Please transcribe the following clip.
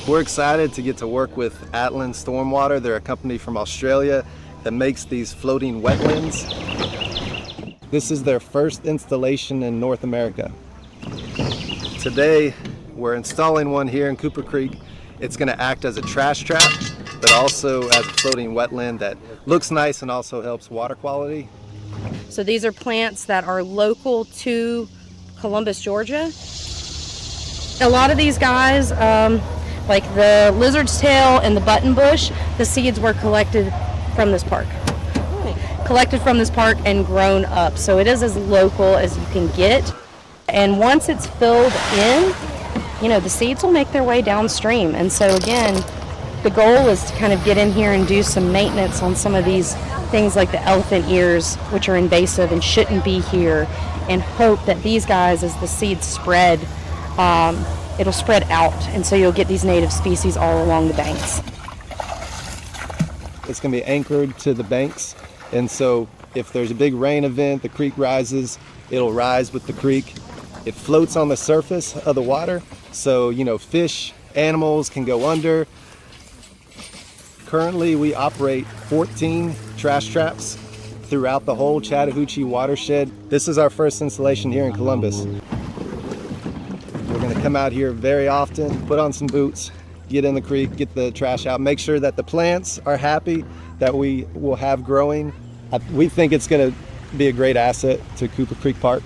We're excited to get to work with Atlan Stormwater. They're a company from Australia that makes these floating wetlands. This is their first installation in North America. Today, we're installing one here in Cooper Creek. It's going to act as a trash trap, but also as a floating wetland that looks nice and also helps water quality. So these are plants that are local to Columbus, Georgia. A lot of these guys, like the lizard's tail and the buttonbush, the seeds were collected from this park. Collected from this park and grown up. So it is as local as you can get. And once it's filled in, you know, the seeds will make their way downstream. And so again, the goal is to kind of get in here and do some maintenance on some of these things like the elephant ears, which are invasive and shouldn't be here, and hope that these guys, as the seeds spread, it'll spread out, and so you'll get these native species all along the banks. It's going to be anchored to the banks, and so if there's a big rain event, the creek rises, it'll rise with the creek. It floats on the surface of the water, so you know, fish, animals can go under. Currently we operate 14 trash traps throughout the whole Chattahoochee watershed. This is our first installation here in Columbus. We're going to come out here very often, put on some boots, get in the creek, get the trash out, make sure that the plants are happy that we will have growing. We think it's going to be a great asset to Cooper Creek Park.